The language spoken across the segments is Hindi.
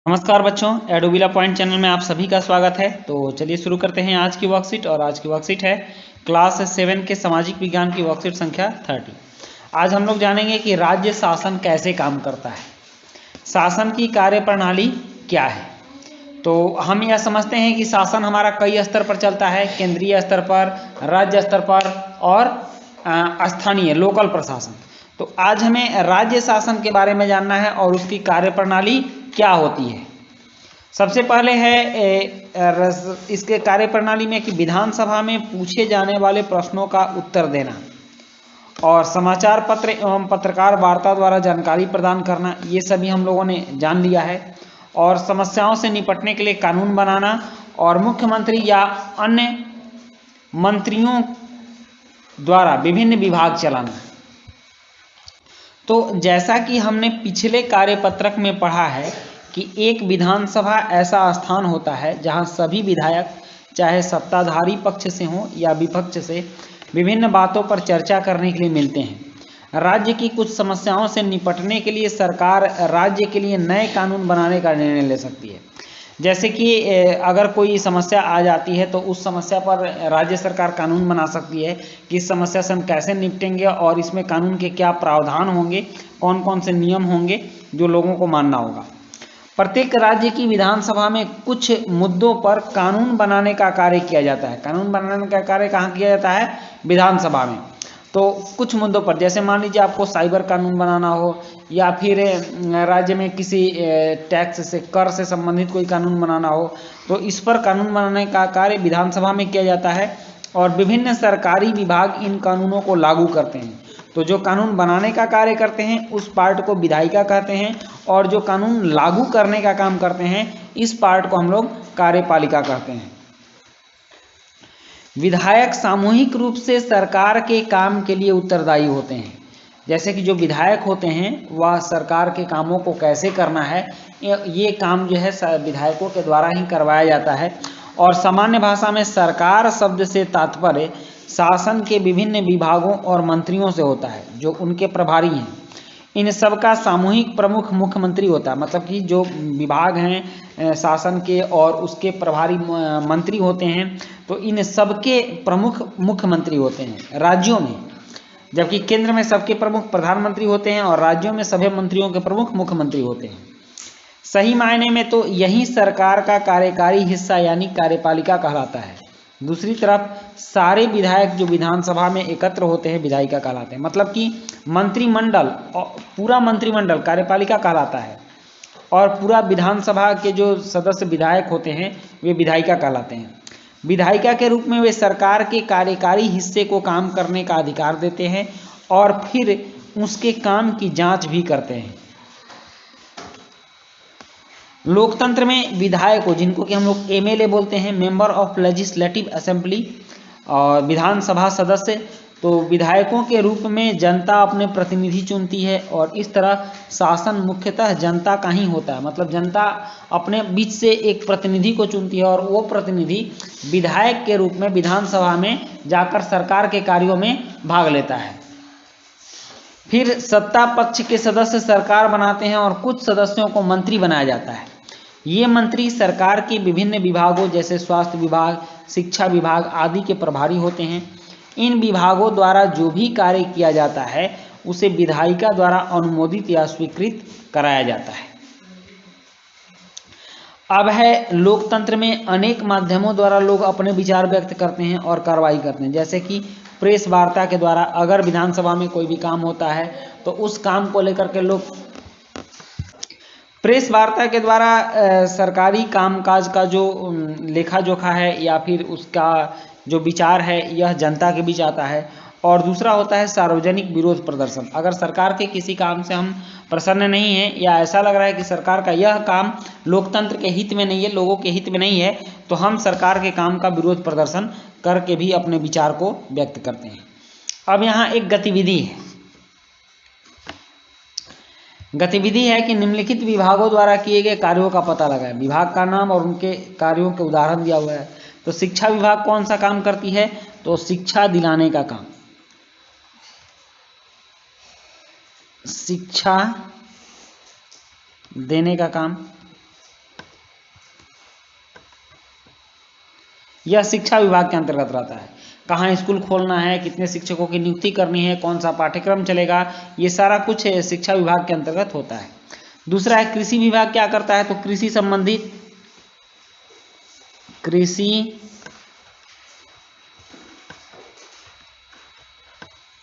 नमस्कार बच्चों, एडोबिला पॉइंट चैनल में आप सभी का स्वागत है। तो चलिए शुरू करते हैं आज की वर्कशीट। और आज की वर्कशीट है क्लास 7 के सामाजिक विज्ञान की वर्कशीट संख्या 30। आज हम लोग जानेंगे कि राज्य शासन कैसे काम करता है, शासन की कार्यप्रणाली क्या है। तो हम यह समझते हैं कि शासन हमारा कई स्तर पर चलता है, केंद्रीय स्तर पर, राज्य स्तर पर और स्थानीय लोकल प्रशासन। तो आज हमें राज्य शासन के बारे में जानना है और उसकी कार्यप्रणाली क्या होती है। सबसे पहले है इसके कार्यप्रणाली में कि विधानसभा में पूछे जाने वाले प्रश्नों का उत्तर देना और समाचार पत्र एवं पत्रकार वार्ता द्वारा जानकारी प्रदान करना, ये सभी हम लोगों ने जान लिया है। और समस्याओं से निपटने के लिए कानून बनाना और मुख्यमंत्री या अन्य मंत्रियों द्वारा विभिन्न विभाग चलाना। तो जैसा कि हमने पिछले कार्यपत्रक में पढ़ा है कि एक विधानसभा ऐसा स्थान होता है जहां सभी विधायक, चाहे सत्ताधारी पक्ष से हों या विपक्ष से, विभिन्न बातों पर चर्चा करने के लिए मिलते हैं। राज्य की कुछ समस्याओं से निपटने के लिए सरकार राज्य के लिए नए कानून बनाने का निर्णय ले सकती है। जैसे कि अगर कोई समस्या आ जाती है तो उस समस्या पर राज्य सरकार कानून बना सकती है कि इस समस्या से हम कैसे निपटेंगे और इसमें कानून के क्या प्रावधान होंगे, कौन कौन से नियम होंगे जो लोगों को मानना होगा। प्रत्येक राज्य की विधानसभा में कुछ मुद्दों पर कानून बनाने का कार्य किया जाता है। कानून बनाने का कार्य कहाँ किया जाता है? विधानसभा में। तो कुछ मुद्दों पर, जैसे मान लीजिए आपको साइबर कानून बनाना हो या फिर राज्य में किसी टैक्स से, कर से संबंधित कोई कानून बनाना हो, तो इस पर कानून बनाने का कार्य विधानसभा में किया जाता है। और विभिन्न सरकारी विभाग इन कानूनों को लागू करते हैं। तो जो कानून बनाने का कार्य करते हैं उस पार्ट को विधायिका कहते हैं, और जो कानून लागू करने का काम करते हैं इस पार्ट को हम लोग कार्यपालिका कहते हैं। विधायक सामूहिक रूप से सरकार के काम के लिए उत्तरदायी होते हैं। जैसे कि जो विधायक होते हैं वह सरकार के कामों को कैसे करना है, ये काम जो है विधायकों के द्वारा ही करवाया जाता है। और सामान्य भाषा में सरकार शब्द से तात्पर्य शासन के विभिन्न विभागों और मंत्रियों से होता है जो उनके प्रभारी हैं। इन सब का सामूहिक प्रमुख मुख्यमंत्री होता है, मतलब कि जो विभाग हैं शासन के और उसके प्रभारी मंत्री होते हैं, तो इन सबके प्रमुख मुख्यमंत्री होते हैं राज्यों में। जबकि केंद्र में सबके प्रमुख प्रधानमंत्री होते हैं और राज्यों में सभी मंत्रियों के प्रमुख मुख्यमंत्री होते हैं। सही मायने में तो यही सरकार का कार्यकारी हिस्सा यानी कार्यपालिका कहलाता है। दूसरी तरफ सारे विधायक जो विधानसभा में एकत्र होते हैं विधायिका कहलाते हैं। मतलब कि मंत्रिमंडल, पूरा मंत्रिमंडल कार्यपालिका कहलाता है और पूरा विधानसभा के जो सदस्य विधायक होते हैं वे विधायिका कहलाते हैं। विधायिका के रूप में वे सरकार के कार्यकारी हिस्से को काम करने का अधिकार देते हैं और फिर उसके काम की जांच भी करते हैं। लोकतंत्र में विधायकों, जिनको कि हम लोग एमएलए बोलते हैं, मेंबर ऑफ लेजिस्लेटिव असेंबली, और विधानसभा सदस्य, तो विधायकों के रूप में जनता अपने प्रतिनिधि चुनती है और इस तरह शासन मुख्यतः जनता का ही होता है। मतलब जनता अपने बीच से एक प्रतिनिधि को चुनती है और वो प्रतिनिधि विधायक के रूप में विधानसभा में जाकर सरकार के कार्यों में भाग लेता है। फिर सत्ता पक्ष के सदस्य सरकार बनाते हैं और कुछ सदस्यों को मंत्री बनाया जाता है। ये मंत्री सरकार के विभिन्न विभागों जैसे स्वास्थ्य विभाग, शिक्षा विभाग आदि के प्रभारी होते हैं। इन विभागों द्वारा जो भी कार्य किया जाता है उसे विधायिका द्वारा अनुमोदित या स्वीकृत कराया जाता है। अब है लोकतंत्र में अनेक माध्यमों द्वारा लोग अपने विचार व्यक्त करते हैं और कार्रवाई करते हैं। जैसे कि प्रेस वार्ता के द्वारा, अगर विधानसभा में कोई भी काम होता है तो उस काम को लेकर के लोग प्रेस वार्ता के द्वारा सरकारी कामकाज का जो लेखा जोखा है या फिर उसका जो विचार है यह जनता के बीच आता है। और दूसरा होता है सार्वजनिक विरोध प्रदर्शन। अगर सरकार के किसी काम से हम प्रसन्न नहीं हैं या ऐसा लग रहा है कि सरकार का यह काम लोकतंत्र के हित में नहीं है, लोगों के हित में नहीं है, तो हम सरकार के काम का विरोध प्रदर्शन करके भी अपने विचार को व्यक्त करते हैं। अब यहाँ एक गतिविधि है। गतिविधि है कि निम्नलिखित विभागों द्वारा किए गए कार्यों का पता लगाएं। विभाग का नाम और उनके कार्यों के उदाहरण दिया हुआ है। तो शिक्षा विभाग कौन सा काम करती है? तो शिक्षा दिलाने का काम, शिक्षा देने का काम। यह शिक्षा विभाग के अंतर्गत रहता है। कहाँ स्कूल खोलना है, कितने शिक्षकों की नियुक्ति करनी है, कौन सा पाठ्यक्रम चलेगा, ये सारा कुछ शिक्षा विभाग के अंतर्गत होता है। दूसरा है कृषि विभाग क्या करता है, तो कृषि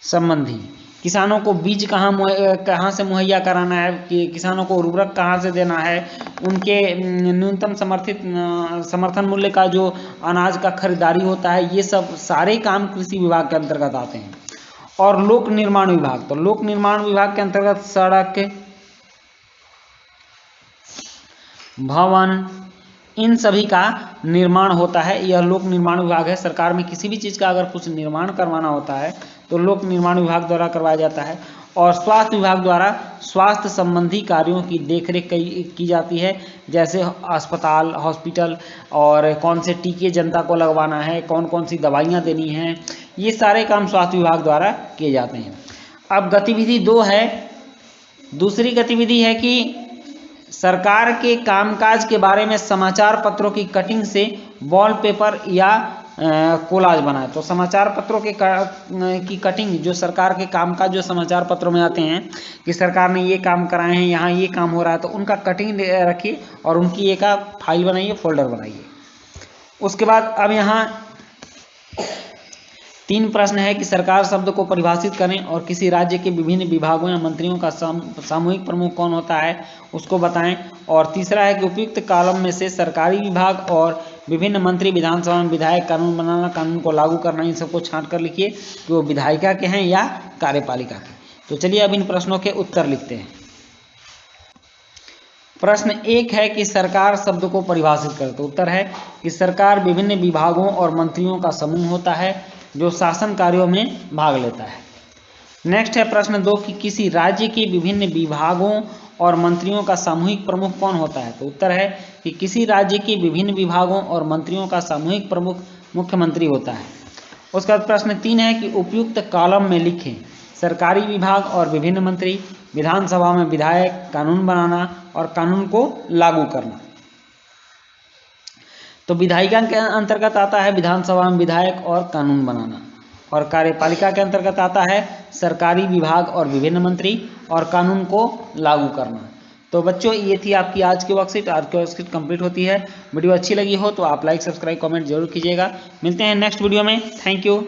संबंधी किसानों को बीज कहाँ से मुहैया कराना है, कि किसानों को उर्वरक कहाँ से देना है, उनके न्यूनतम समर्थन मूल्य का जो अनाज का खरीदारी होता है, ये सब सारे काम कृषि विभाग के अंतर्गत आते हैं। और लोक निर्माण विभाग, तो लोक निर्माण विभाग के अंतर्गत सड़क, भवन, इन सभी का निर्माण होता है। यह लोक निर्माण विभाग है। सरकार में किसी भी चीज़ का अगर कुछ निर्माण करवाना होता है तो लोक निर्माण विभाग द्वारा करवाया जाता है। और स्वास्थ्य विभाग द्वारा स्वास्थ्य संबंधी कार्यों की देखरेख की जाती है, जैसे अस्पताल, हॉस्पिटल, और कौन से टीके जनता को लगवाना है, कौन कौन सी दवाइयाँ देनी हैं, ये सारे काम स्वास्थ्य विभाग द्वारा किए जाते हैं। अब गतिविधि 2 है, दूसरी गतिविधि है कि सरकार के कामकाज के बारे में समाचार पत्रों की कटिंग से वॉलपेपर या कोलाज बनाए। तो समाचार पत्रों की कटिंग, जो सरकार के कामकाज जो समाचार पत्रों में आते हैं कि सरकार ने ये काम कराए हैं, यहाँ ये काम हो रहा है, तो उनका कटिंग रखिए और उनकी एक फाइल बनाइए, फोल्डर बनाइए। उसके बाद अब यहाँ 3 प्रश्न है कि सरकार शब्द को परिभाषित करें और किसी राज्य के विभिन्न विभागों या मंत्रियों का सामूहिक प्रमुख कौन होता है उसको बताएं। और तीसरा है कि उपयुक्त कॉलम में से सरकारी विभाग और विभिन्न मंत्री, विधानसभा में विधायक, कानून बनाना, कानून को लागू करना, इन सबको छांट कर लिखिए कि वो विधायिका के हैं या कार्यपालिका के। तो चलिए अब इन प्रश्नों के उत्तर लिखते हैं। प्रश्न 1 है कि सरकार शब्द को परिभाषित करें। तो उत्तर है कि सरकार विभिन्न विभागों और मंत्रियों का समूह होता है जो शासन कार्यों में भाग लेता है। नेक्स्ट है प्रश्न 2 कि किसी राज्य के विभिन्न विभागों और मंत्रियों का सामूहिक प्रमुख कौन होता है। तो उत्तर है कि किसी राज्य के विभिन्न विभागों और मंत्रियों का सामूहिक प्रमुख मुख्यमंत्री होता है। उसके बाद प्रश्न 3 है कि उपयुक्त कॉलम में लिखें सरकारी विभाग और विभिन्न मंत्री, विधानसभा में विधायक, कानून बनाना और कानून को लागू करना। तो विधायिका के अंतर्गत आता है विधानसभा में विधायक और कानून बनाना, और कार्यपालिका के अंतर्गत आता है सरकारी विभाग और विभिन्न मंत्री और कानून को लागू करना। तो बच्चों, ये थी आपकी आज की वर्कशीट। आज की वर्कशीट कंप्लीट होती है। वीडियो अच्छी लगी हो तो आप लाइक, सब्सक्राइब, कमेंट जरूर कीजिएगा। मिलते हैं नेक्स्ट वीडियो में। Thank you.